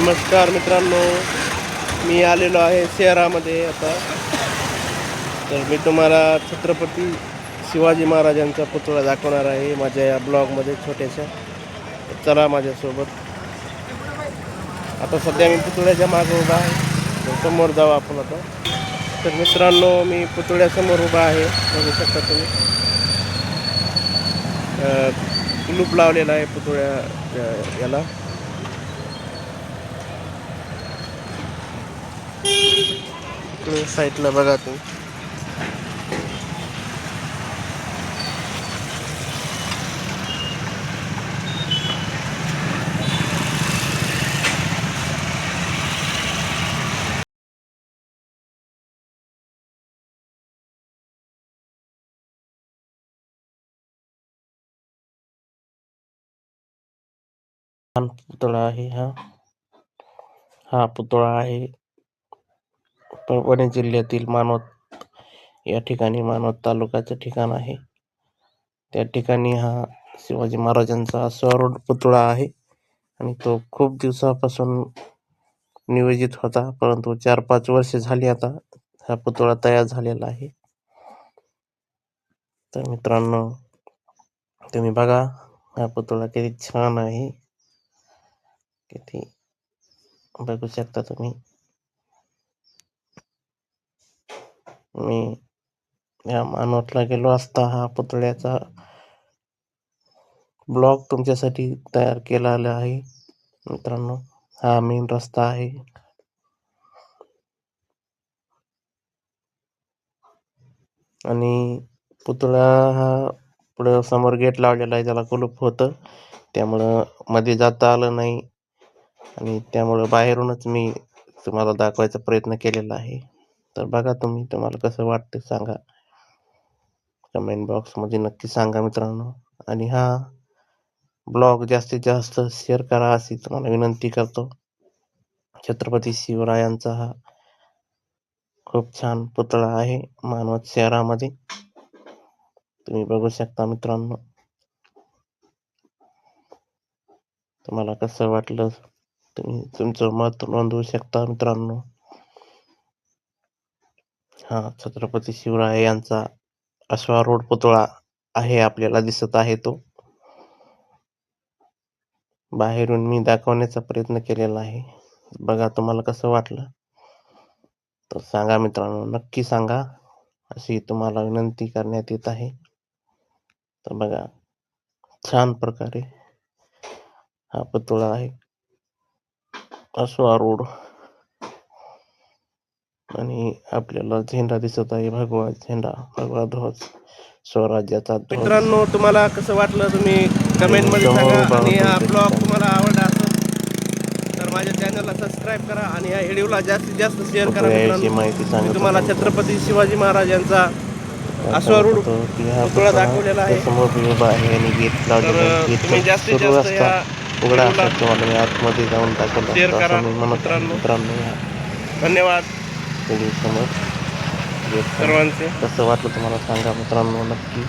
नमस्कार मित्रांनो, मी आलेलो आहे शहरामध्ये आता. तर मी तुम्हाला छत्रपती शिवाजी महाराजांचा पुतळा दाखवणार आहे माझ्या या ब्लॉगमध्ये छोट्याशा. चला माझ्यासोबत. आता सध्या मी पुतळ्याच्या मागे उभा आहे, तर समोर जाऊ आपण आता. तर मित्रांनो, मी पुतळ्यासमोर उभा आहे, बघू शकता तुम्ही. कुलूप लावलेला आहे पुतळ्या याला. साईडला बघा तुम्ही. पुतळा आहे हा पुतळा आहे परभणी जिल्ह्यातील मानवत या ठिकाणी, मानवत तालुक्याचं ठिकाण आहे. त्या ठिकाणी हा शिवाजी महाराजांचा अश्वारूढ पुतळा आहे आणि तो खूप दिवसापासून नियोजित होता, परंतु 4-5 वर्ष झाली आता हा पुतळा तयार झालेला आहे. तर मित्रांनो, तुम्ही बघा हा पुतळा किती छान आहे, किती बघू शकता तुम्ही. मी या मानवतला गेलो असता हा पुतळ्याचा ब्लॉग तुमच्यासाठी तयार केलेला आहे मित्रांनो. हा मेन रस्ता आहे आणि पुतळा हा पुढे समोर गेट लावलेला आहे, त्याला कुलूप होतं, त्यामुळं मध्ये जाता आलं नाही आणि त्यामुळं बाहेरूनच मी तुम्हाला दाखवायचा प्रयत्न केलेला आहे. तर बघा तुम्ही, तुम्हाला कसं वाटतं सांगा, कमेंट बॉक्समध्ये नक्की सांगा मित्रांनो. आणि हा ब्लॉग जास्तीत जास्त शेअर करा अशी तुम्हाला विनंती करतो. छत्रपती शिवरायांचा हा खूप छान पुतळा आहे मानवत शहरामध्ये, तुम्ही बघू शकता मित्रांनो. तुम्हाला कसं वाटलं तुम्ही तुमचं मत नोंदवू शकता मित्रांनो. हा छत्रपती शिवराय यांचा अश्वारूढ पुतळा आहे, आपल्याला दिसत आहे तो. बाहेरून मी दाखवण्याचा प्रयत्न केलेला आहे. बघा तुम्हाला कसं वाटलं तर सांगा मित्रांनो, नक्की सांगा अशी तुम्हाला विनंती करण्यात येत आहे. तर बघा, छान प्रकारे हा पुतळा आहे अश्वारूढ आणि आपल्याला झेंडा दिसत आहे, भगवा झेंडा, भगवा ध्वज, स्वराज्याचा ध्वज. मित्रांनो, तुम्हाला कसं वाटलं तुम्ही कमेंटमध्ये सांगा. आणि हा ब्लॉग तुम्हाला आवडला असेल तर माझ्या चॅनलला सबस्क्राईब करा आणि या व्हिडिओला जास्तीत जास्त शेअर करा मित्रांनो. मी तुम्हाला छत्रपती शिवाजी महाराजांचा अश्वारूढ पुतळा दाखवलेला आहे. तर तुम्ही जास्तीत जास्त या व्हिडिओला आतमध्ये जाऊन टाकलं शेअर करा मित्रांनो. धन्यवाद समोर सर्वांचे. कसं वाटलं तुम्हाला सांगा मित्रांनो नक्की.